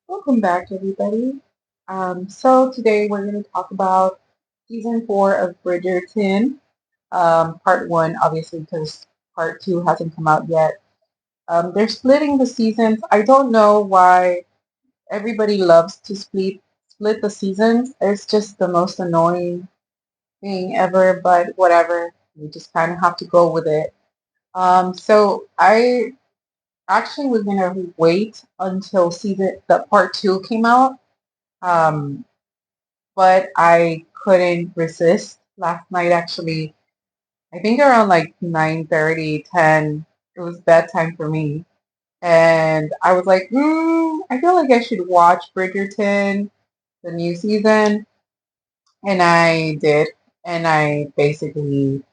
Welcome back, everybody. So today we're going to talk about season 4 of Bridgerton, part 1, obviously, because part 2 hasn't come out yet. They're splitting the seasons. I don't know why everybody loves to split the seasons. It's just the most annoying thing ever, but whatever. We just kind of have to go with it. So I actually was gonna wait until the part 2 came out. Um, but I couldn't resist. Last night, actually, I think around like 9:30, 10, it was bedtime for me. And I was like, I feel like I should watch Bridgerton, the new season. And I did. And I basically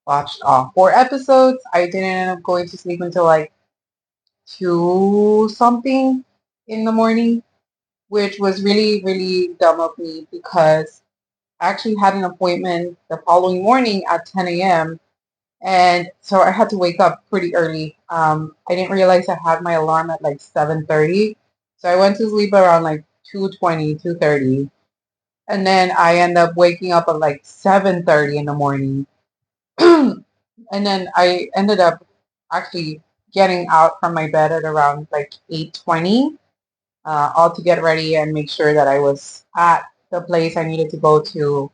watched all 4 episodes. I didn't end up going to sleep until like 2 something in the morning, which was really, really dumb of me because I actually had an appointment the following morning at 10 a.m. And so I had to wake up pretty early. I didn't realize I had my alarm at like 7:30. So I went to sleep around like 2:20, 2:30. And then I end up waking up at like 7:30 in the morning. And then I ended up actually getting out from my bed at around like 8:20, all to get ready and make sure that I was at the place I needed to go to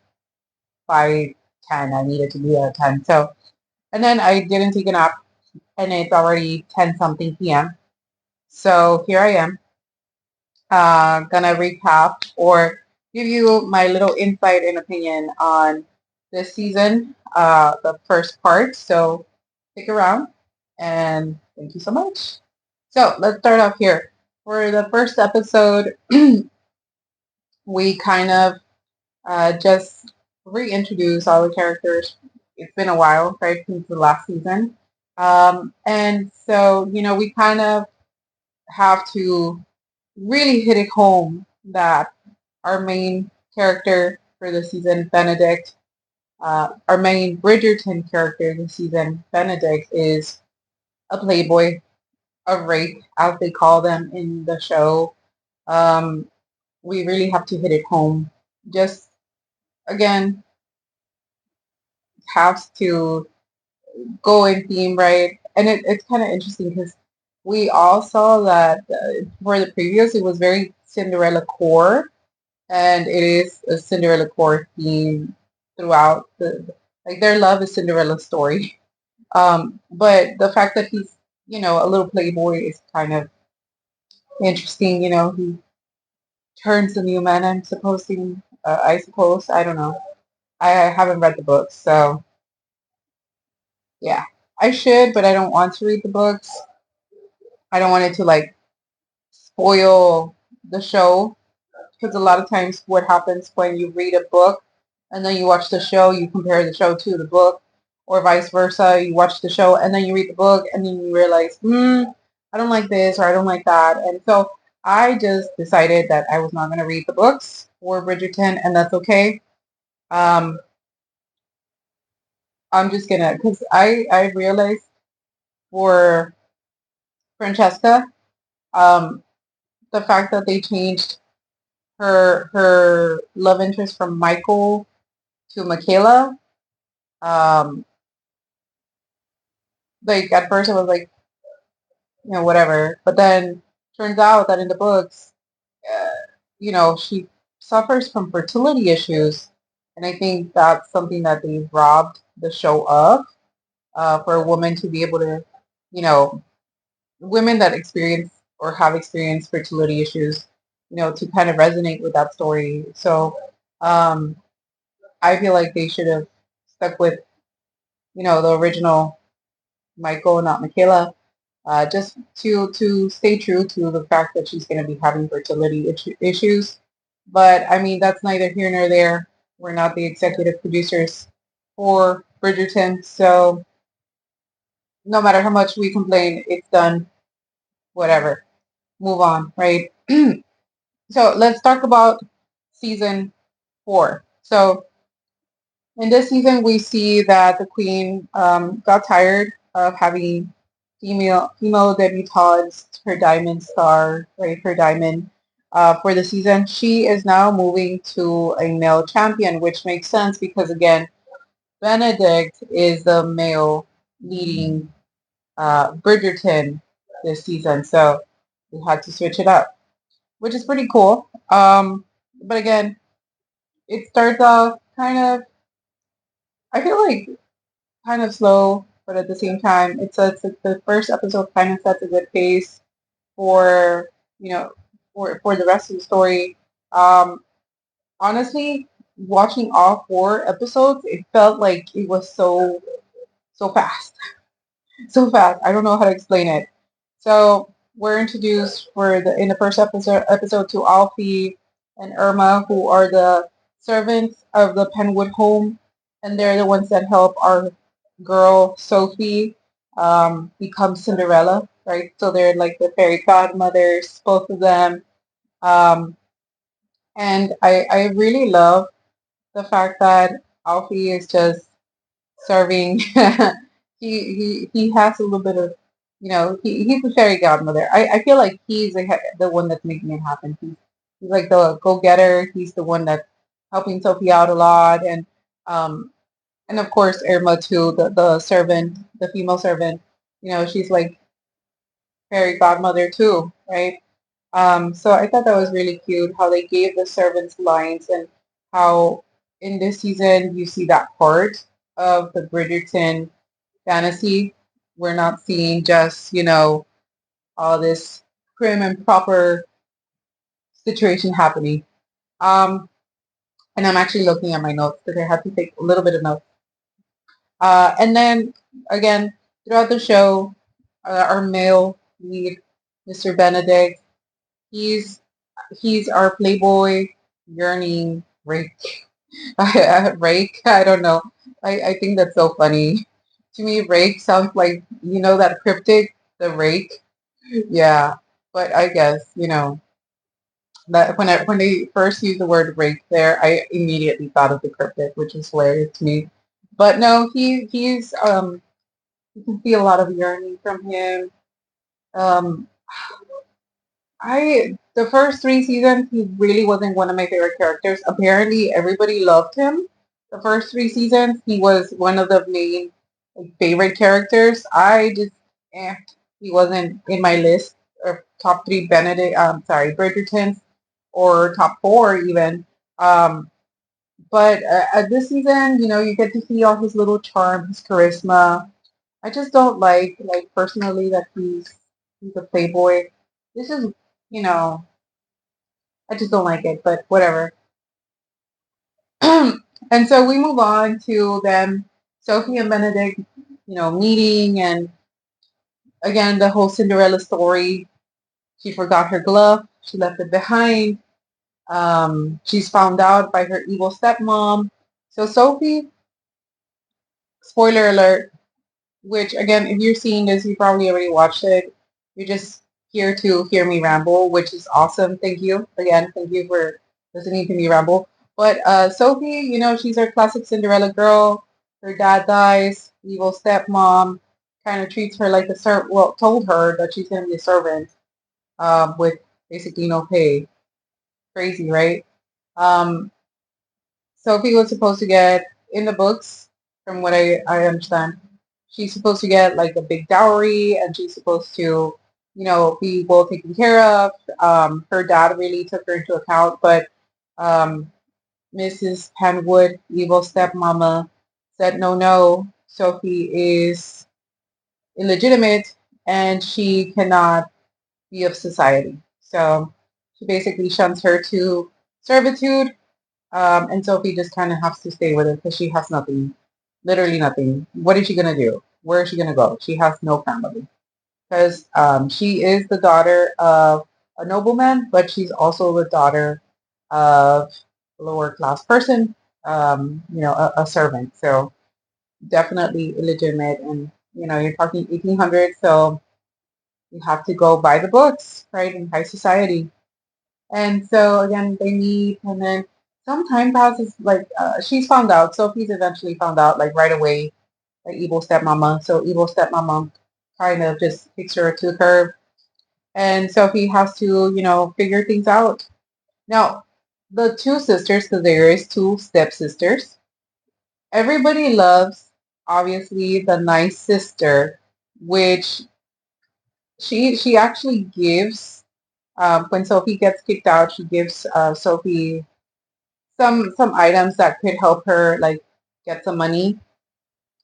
by 10. I needed to be there at 10. So, and then I didn't take a nap, and it's already 10 something p.m. So here I am, gonna recap or give you my little insight and opinion on this season, the first part. So stick around, and thank you so much. So let's start off here. For the first episode, we kind of just reintroduce all the characters. It's been a while, right, since the last season. And so, we kind of have to really hit it home that our main character for the season, Benedict, our main Bridgerton character this season, Benedict, is a playboy, a rake, as they call them in the show. Um, we really have to hit it home. Just, again, have to go in theme, right? And it's kind of interesting because we all saw that for the previous, it was very Cinderella core, and it is a Cinderella core theme throughout like their love is Cinderella story. But the fact that he's, a little playboy is kind of interesting. He turns a new man, I suppose, I don't know. I haven't read the books, so yeah. I should, but I don't want to read the books. I don't want it to like spoil the show because a lot of times what happens when you read a book and then you watch the show, you compare the show to the book, or vice versa. You watch the show and then you read the book and then you realize, I don't like this or I don't like that. And so I just decided that I was not going to read the books for Bridgerton, and that's okay. Um, I'm just gonna because I realized for Francesca, um, the fact that they changed her love interest from Michael to Michaela. Um, like at first I was like, whatever, but then turns out that in the books, uh, she suffers from fertility issues, and I think that's something that they robbed the show of, for a woman to be able to, you know, women that experience or have experienced fertility issues, to kind of resonate with that story. So um, I feel like they should have stuck with, the original Michael, not Michaela, just to stay true to the fact that she's going to be having fertility issues. But I mean, that's neither here nor there. We're not the executive producers for Bridgerton, so no matter how much we complain, it's done. Whatever, move on, right? So let's talk about season 4. So in this season, we see that the queen got tired of having female debutantes, her diamond star, right? Her diamond. for the season. She is now moving to a male champion, which makes sense because again, Benedict is the male leading Bridgerton this season, so we had to switch it up, which is pretty cool. But again, it starts off kind of, I feel like kind of slow, but at the same time, the first episode kind of sets a good pace for you know for the rest of the story. Um, Honestly, watching all 4 episodes, it felt like it was so fast, so fast. I don't know how to explain it. So we're introduced in the first episode to Alfie and Irma, who are the servants of the Penwood home, and they're the ones that help our girl Sophie become Cinderella, right? So they're like the fairy godmothers, both of them. Um, and I really love the fact that Alfie is just serving. He has a little bit of, he's a fairy godmother. I feel like he's the one that's making it happen. He's like the go getter. He's the one that's helping Sophie out a lot, um and of course Irma too, the servant, the female servant. She's like fairy godmother too, right? So I thought that was really cute how they gave the servants lines and how in this season you see that part of the Bridgerton fantasy. We're not seeing just, all this prim and proper situation happening. Um, and I'm actually looking at my notes because I had to take a little bit of notes. And then again, throughout the show, our male lead, Mr. Benedict, he's he's our playboy yearning rake. Rake? I don't know. I think that's so funny. To me, rake sounds like, that cryptic, the rake. Yeah. But I guess, that when they first used the word rake there, I immediately thought of the cryptic, which is hilarious to me. But no, you can feel a lot of yearning from him. Um, the first 3 seasons, he really wasn't one of my favorite characters. Apparently, everybody loved him. The first 3 seasons, he was one of the main favorite characters. He wasn't in my list of top 3 Bridgertons or top 4 even. Um, but at this season, you get to see all his little charm, his charisma. I just don't like personally that he's a playboy. This is, you know, I just don't like it, but whatever. And so we move on to them, Sophie and Benedict, meeting, and again the whole Cinderella story. She forgot her glove. She left it behind. She's found out by her evil stepmom. So Sophie, spoiler alert, which again, if you're seeing this, you probably already watched it. You're just here to hear me ramble, which is awesome. Thank you. Again, thank you for listening to me ramble. But Sophie, she's our classic Cinderella girl. Her dad dies, evil stepmom, kind of treats her like a servant. Well, told her that she's going to be a servant with basically no pay. Crazy, right? Um, Sophie was supposed to get in the books, from what I understand, she's supposed to get like a big dowry and she's supposed to, be well taken care of. Her dad really took her into account, but um, Mrs. Penwood, evil stepmama, said no, no, Sophie is illegitimate and she cannot be of society. So she basically shuns her to servitude, and Sophie just kind of has to stay with it because she has nothing, literally nothing. What is she gonna do? Where is she gonna go? She has no family because she is the daughter of a nobleman, but she's also the daughter of a lower class person, a servant. So definitely illegitimate, and you're talking 1800s, so you have to go by the books, right, in high society. And so again, they meet, and then some time passes. Like she's found out. Sophie's eventually found out, like right away, like evil stepmama. So evil stepmama kind of just takes her to the curb, and Sophie has to, figure things out. Now, the two sisters, because there is two stepsisters, everybody loves obviously the nice sister, which she actually gives when Sophie gets kicked out, she gives Sophie some items that could help her like get some money.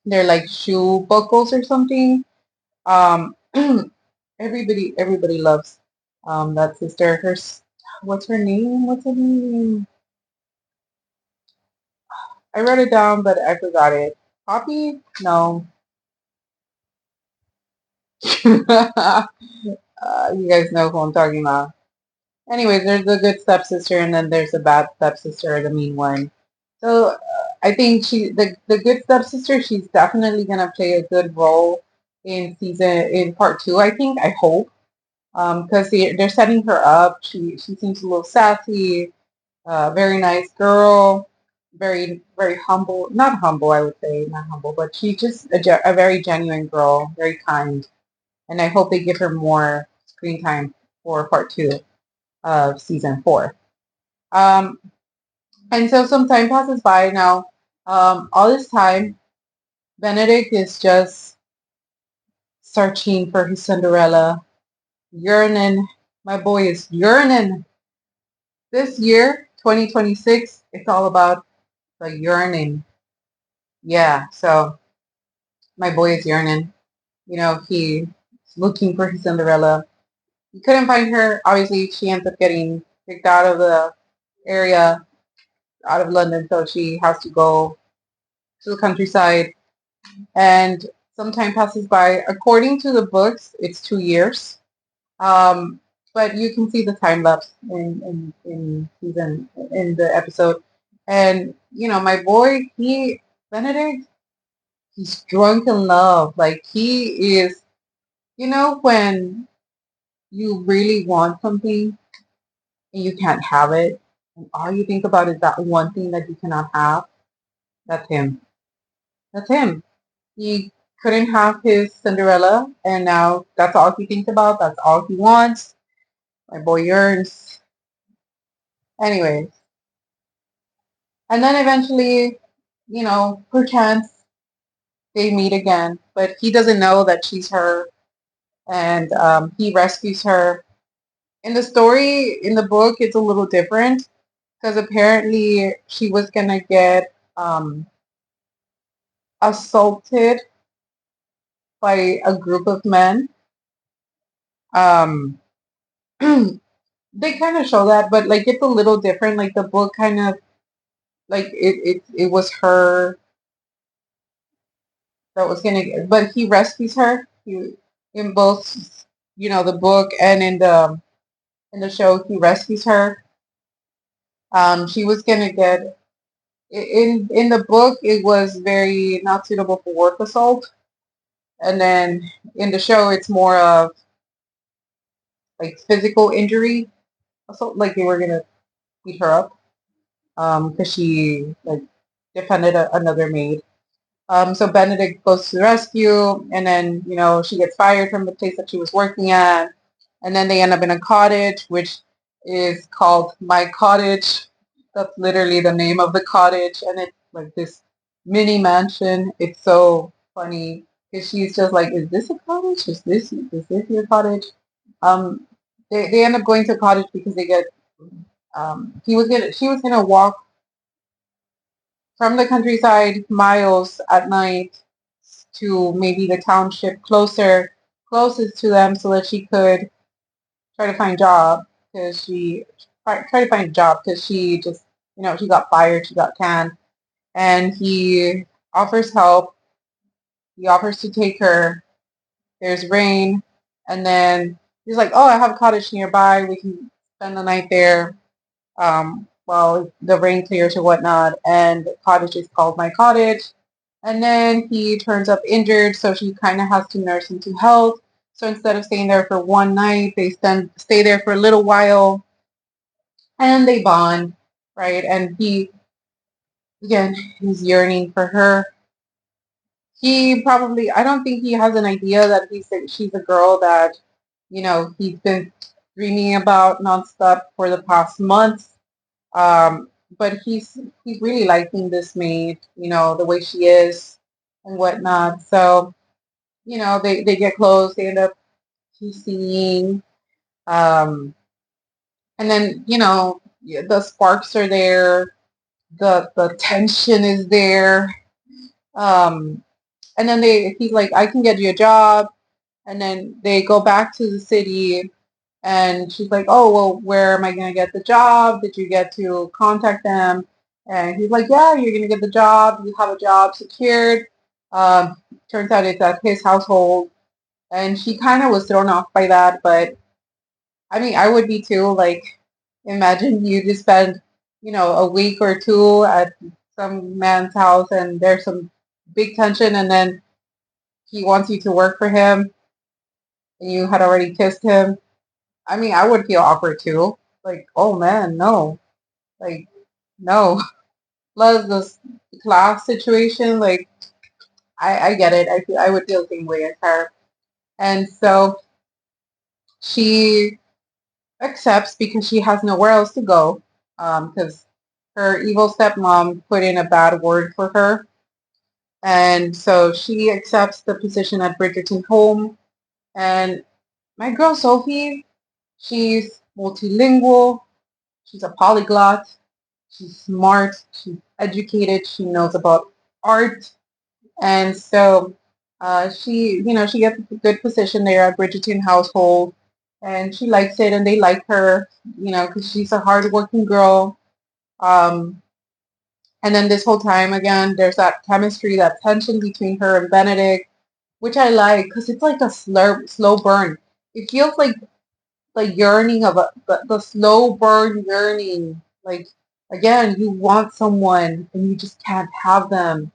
They're like shoe buckles or something. Um, everybody loves that sister. What's her name? What's her name? I wrote it down, but I forgot it. Poppy? No. You guys know who I'm talking about. Anyways, there's a good stepsister, and then there's a bad stepsister, the mean one. So I think the good stepsister, she's definitely gonna play a good role in part two. I hope, because they're setting her up. She seems a little sassy, very nice girl, very humble. Not humble, I would say, not humble, but she's just a very genuine girl, very kind. And I hope they give her more screen time for part two of season four. Um, and so some time passes by now. All this time, Benedict is just searching for his Cinderella, yearning. My boy is yearning. This year, 2026, it's all about the yearning. Yeah, so my boy is yearning. He's looking for his Cinderella. He couldn't find her. Obviously, she ends up getting kicked out of the area, out of London, so she has to go to the countryside. And some time passes by. According to the books, it's 2 years. Um, but you can see the time lapse in the episode. And my boy, Benedict, he's drunk in love. Like he is, when you really want something and you can't have it, and all you think about is that one thing that you cannot have. That's him. That's him. He couldn't have his Cinderella, and now that's all he thinks about. That's all he wants. My boy yearns. Anyways, and then eventually, perchance they meet again, but he doesn't know that she's her, and he rescues her. In the story, in the book, it's a little different because apparently she was gonna get assaulted by a group of men. Um, they kind of show that, but like it's a little different. Like the book kind of like it was her that was gonna get, but he rescues her. In both, the book and in the show, he rescues her. She was gonna get in the book. It was very not suitable for work assault, and then in the show, it's more of like physical injury assault. Like they were gonna beat her up because she like defended another maid. So Benedict goes to the rescue, and then she gets fired from the place that she was working at, and then they end up in a cottage, which is called My Cottage. That's literally the name of the cottage, and it's like this mini mansion. It's so funny because she's just like, "Is this a cottage? Is this your cottage?" Um, they end up going to a cottage because they get she was gonna walk from the countryside miles at night to maybe the township closest to them so that she could try to find job because try to find a job because she just she got fired, she got canned, and he offers help. He offers to take her. There's rain, and then he's like, "Oh, I have a cottage nearby. We can spend the night there." While the rain clears or whatnot, and the cottage is called My Cottage. And then he turns up injured, so she kind of has to nurse him to health. So instead of staying there for one night, they stay there for a little while, and they bond, right? And he, again, he's yearning for her. He probably, I don't think he has an idea that she's a girl that, he's been dreaming about nonstop for the past months. But he's really liking this maid, the way she is and whatnot. So, they get close, they end up kissing, and then, yeah, the sparks are there, the tension is there. Um, and then he's like, I can get you a job. And then they go back to the city, and she's like, oh, well, where am I going to get the job? Did you get to contact them? And he's like, yeah, you're going to get the job. You have a job secured. Turns out it's at his household. And she kind of was thrown off by that. But I mean, I would be too. Like, imagine you just spend, a week or two at some man's house and there's some big tension, and then he wants you to work for him and you had already kissed him. I mean, I would feel awkward too. Like, oh man, no. Like, no. Plus this class situation, like, I get it. I would feel the same way as her. And so she accepts because she has nowhere else to go. Because her evil stepmom put in a bad word for her. And so she accepts the position at Bridgerton home. And my girl Sophie, she's multilingual. She's a polyglot. She's smart. She's educated. She knows about art. And so she gets a good position there at Bridgerton household. And she likes it, and they like her, because she's a hardworking girl. Um, and then this whole time, again, there's that chemistry, that tension between her and Benedict, which I like because it's like a slow burn. It feels like the yearning of the slow burn yearning. Like, again, you want someone and you just can't have them.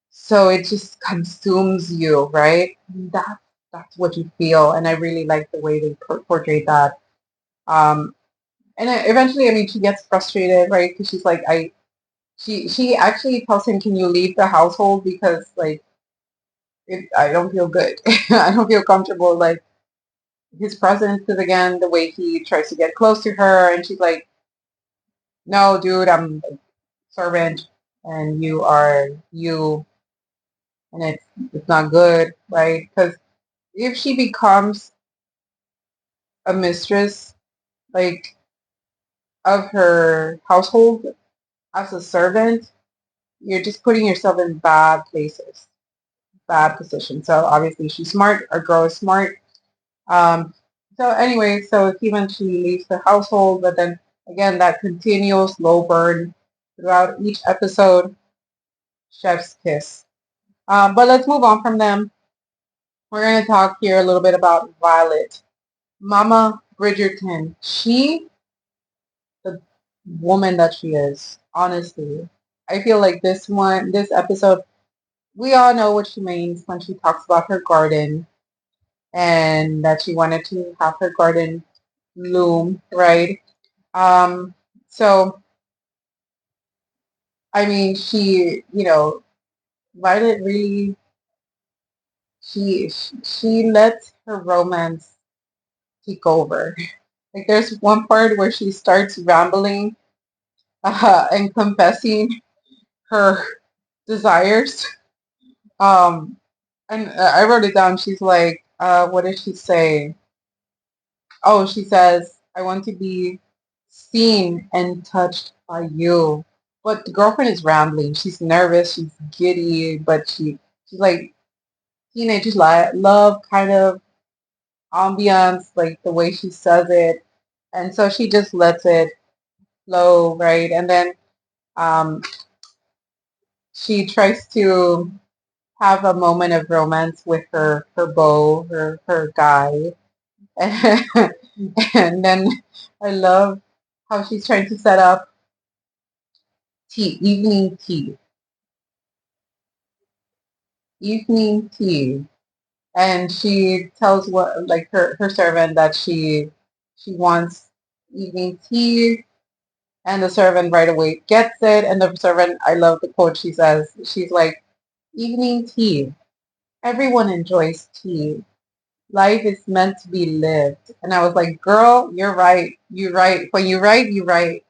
So it just consumes you, right? That's what you feel. And I really like the way they portrayed that. Um, and eventually, I mean, she gets frustrated, right? Because she's like, she actually tells him, can you leave the household? Because, like, I don't feel good. I don't feel comfortable. Like, his presence is, again, the way he tries to get close to her, and she's like, no, dude, I'm a servant, and you are you, and it's not good, right? Because if she becomes a mistress, like, of her household as a servant, you're just putting yourself in bad places, bad positions. So obviously she's smart, our girl is smart. Um, so anyway, so he eventually leaves the household, but then again, that continual slow burn throughout each episode, chef's kiss. But let's move on from them. We're going to talk here a little bit about Violet. Mama Bridgerton. She, the woman that she is, honestly. I feel like this episode, we all know what she means when she talks about her garden and that she wanted to have her garden bloom, right? Um, so I mean, Violet really she lets her romance take over. Like, there's one part where she starts rambling and confessing her desires. Um, and I wrote it down. She's like, what did she say? Oh, she says, I want to be seen and touched by you. But the girlfriend is rambling. She's nervous. She's giddy, but she's like teenage love kind of ambiance, like the way she says it. And so she just lets it flow, right? And then um, she tries to have a moment of romance with her beau, her guy. And then I love how she's trying to set up tea, evening tea. And she tells her servant that she wants evening tea, and the servant right away gets it. And the servant, I love the quote she says. She's like, evening tea. Everyone enjoys tea. Life is meant to be lived. And I was like, girl, you're right. You're right. When you write, you write.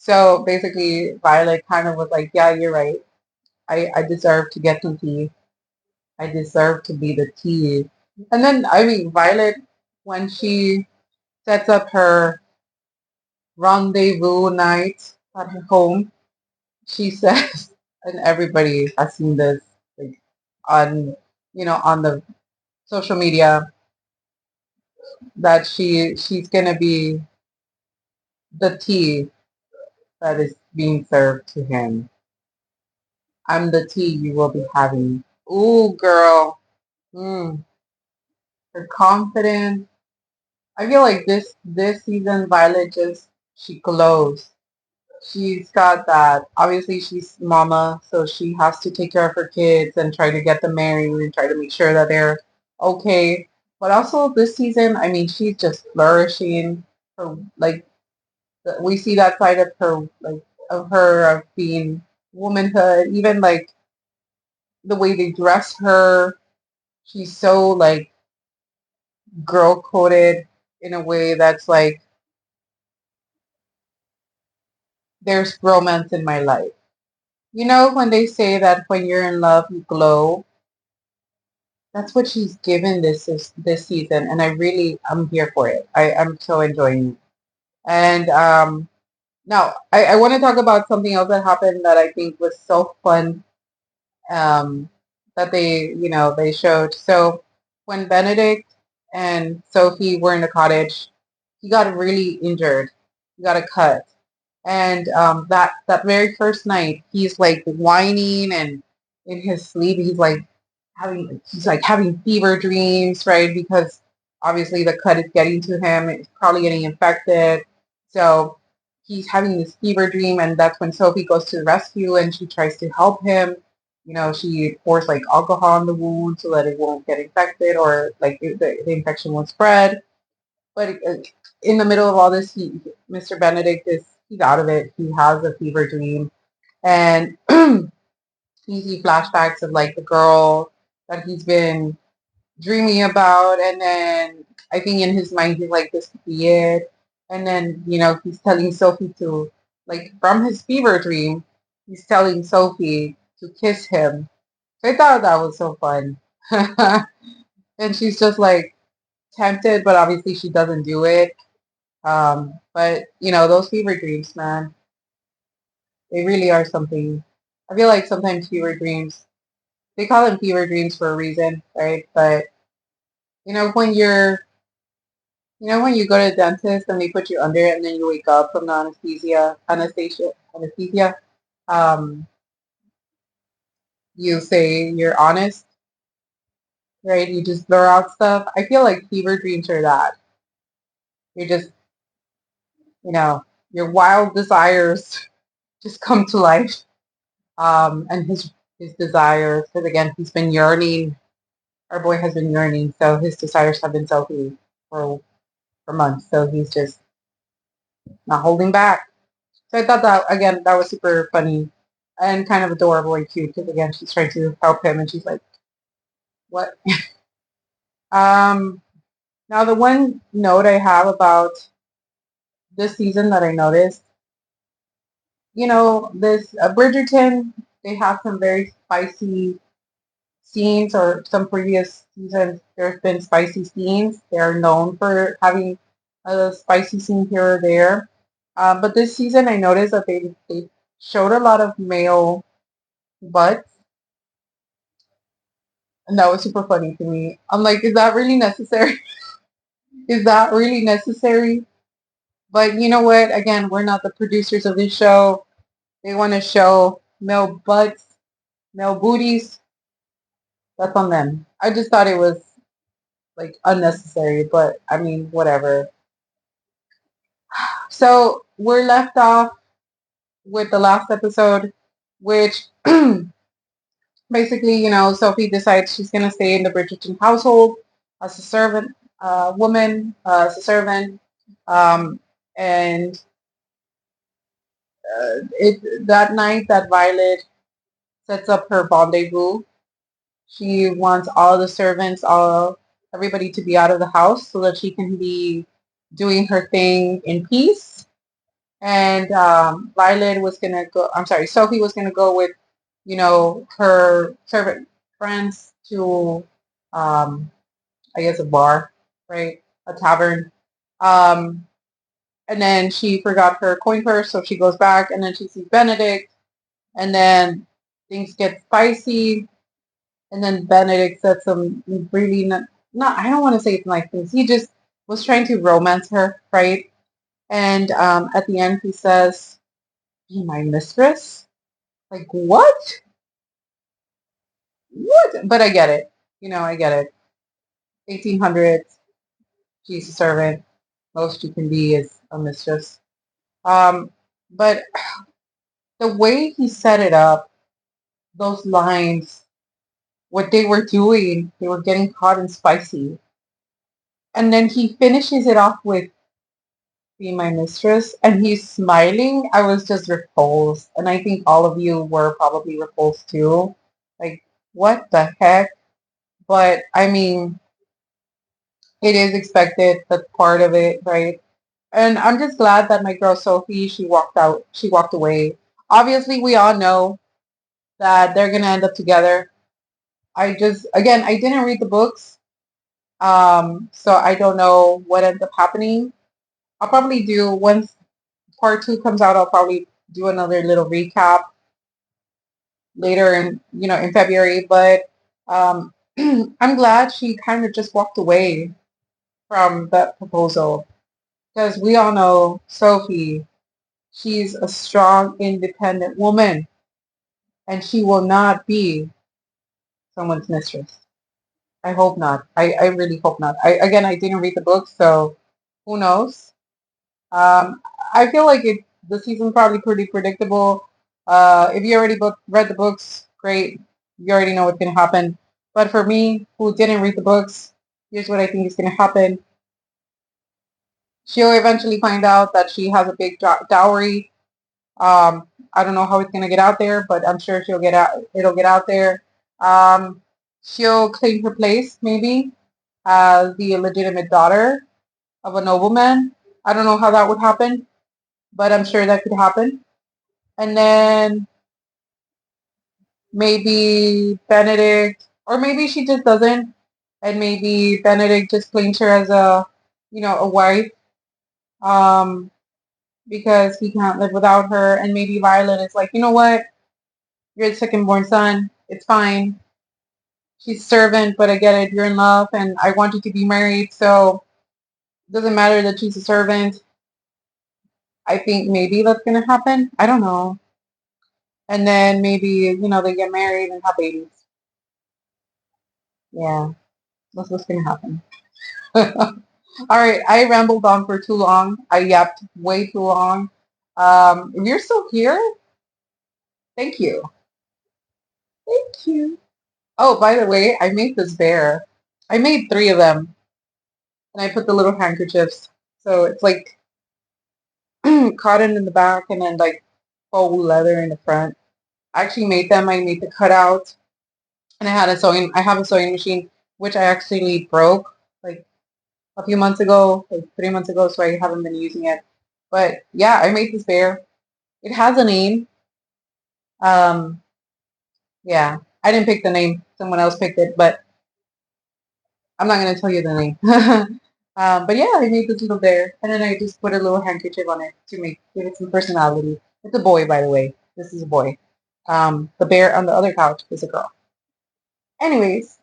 So basically, Violet kind of was like, yeah, you're right. I deserve to get some tea. I deserve to be the tea. And then, I mean, Violet, when she sets up her rendezvous night at her home, she says, and everybody has seen this, like, on, on the social media, that she's gonna be the tea that is being served to him. I'm the tea you will be having. Ooh, girl. Mm, her confidence. I feel like this season, Violet just she glows. She's got that. Obviously, she's mama, so she has to take care of her kids and try to get them married and try to make sure that they're okay. But also this season, I mean, she's just flourishing. Her like we see that side of her, like of her of being womanhood. Even like the way they dress her, she's so like girl coded in a way that's like there's romance in my life. You know when they say that when you're in love you glow, that's what she's given this season, and I'm here for it. I'm so enjoying it. And now I want to talk about something else that happened that I think was so fun, that they showed. So when Benedict and Sophie were in the cottage, he got really injured. He got a cut. And that very first night, he's like whining, and in his sleep, he's like having fever dreams, right? Because obviously the cut is getting to him. It's probably getting infected. So he's having this fever dream, and that's when Sophie goes to the rescue and she tries to help him. She pours like alcohol on the wound so that it won't get infected, or like the infection won't spread. But in the middle of all this, Mr. Benedict he's out of it. He has a fever dream, and he see flashbacks of like the girl that he's been dreaming about, and then I think in his mind he's like, this could be it. And then he's telling Sophie to, like, from his fever dream, he's telling Sophie to kiss him. So I thought that was so fun. And she's just like tempted, but obviously she doesn't do it. But those fever dreams, man, they really are something. I feel like sometimes fever dreams, they call them fever dreams for a reason, right? But you know when you're when you go to the dentist and they put you under it and then you wake up from the anesthesia, um, you say you're honest, right? You just blur out stuff. I feel like fever dreams are that. You're just, you know, your wild desires just come to life. And his desires, because again, he's been yearning. Our boy has been yearning, so his desires have been Sophie for months. So he's just not holding back. So I thought that again, that was super funny and kind of adorable and cute, because again, she's trying to help him and she's like, "What?" Um, Now the one note I have about this season that I noticed, this Bridgerton, they have some very spicy scenes, or some previous seasons, there's been spicy scenes. They're known for having a spicy scene here or there. But this season, I noticed that they showed a lot of male butts, and that was super funny to me. I'm like, is that really necessary? Is that really necessary? But you know what? Again, we're not the producers of this show. They want to show male butts, male booties. That's on them. I just thought it was like unnecessary, but I mean, whatever. So we're left off with the last episode, which basically, Sophie decides she's going to stay in the Bridgerton household as a servant, woman, as a servant. Um, and that night that Violet sets up her rendezvous, she wants all the servants, everybody to be out of the house so that she can be doing her thing in peace. And Violet was gonna go. I'm sorry, Sophie was gonna go with, her servant friends to, um, I guess a bar, right? A tavern. Um, and then she forgot her coin purse, so she goes back, and then she sees Benedict, and then things get spicy, and then Benedict said some really not I don't want to say it's nice things. He just was trying to romance her, right? And at the end, he says, "Be my mistress." Like what? What? But I get it. I get it. 1800s. She's a servant. Most you can be is a mistress. But the way he set it up, those lines, what they were doing, they were getting hot and spicy. And then he finishes it off with "Be my mistress," and he's smiling. I was just repulsed. And I think all of you were probably repulsed too. Like, what the heck? But I mean, it is expected. That's part of it, right? And I'm just glad that my girl Sophie, she walked out. She walked away. Obviously, we all know that they're gonna end up together. Again, I didn't read the books, so I don't know what ends up happening. I'll probably do once part two comes out. I'll probably do another little recap later in February. But um, I'm glad she kind of just walked away from that proposal because we all know Sophie. She's a strong, independent woman, and she will not be someone's mistress. I hope not. I really hope not. I didn't read the book, so who knows? Um, I feel like the season's probably pretty predictable. If you already read the books, great. You already know what's going to happen. But for me, who didn't read the books, here's what I think is going to happen. She'll eventually find out that she has a big dowry. I don't know how it's going to get out there, but I'm sure it'll get out there. Um, she'll claim her place, maybe, as the illegitimate daughter of a nobleman. I don't know how that would happen, but I'm sure that could happen. And then maybe Benedict, or maybe she just doesn't, and maybe Benedict just claims her as a wife, um, because he can't live without her, and maybe Violet is like, you know what, you're the second born son, it's fine. She's servant, but I get it, you're in love, and I want you to be married, so it doesn't matter that she's a servant. I think maybe that's gonna happen. I don't know. And then maybe, they get married and have babies. Yeah, that's what's gonna happen. All right, I rambled on for too long. I yapped way too long. If you're still here, thank you. Thank you. Oh, by the way, I made this bear. I made three of them, and I put the little handkerchiefs. So it's like cotton in the back and then like faux leather in the front. I actually made them. I made the cutout, and I have a sewing machine, which I actually broke like a few months ago, like 3 months ago, so I haven't been using it. But yeah, I made this bear. It has a name. Um, yeah, I didn't pick the name. Someone else picked it, but I'm not gonna tell you the name. But yeah, I made this little bear, and then I just put a little handkerchief on it to give it some personality. It's a boy, by the way. This is a boy. The bear on the other couch is a girl. Anyways,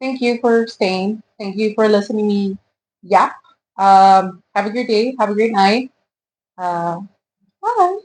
thank you for staying. Thank you for listening to me. Yeah. Have a great day. Have a great night. Uh, bye.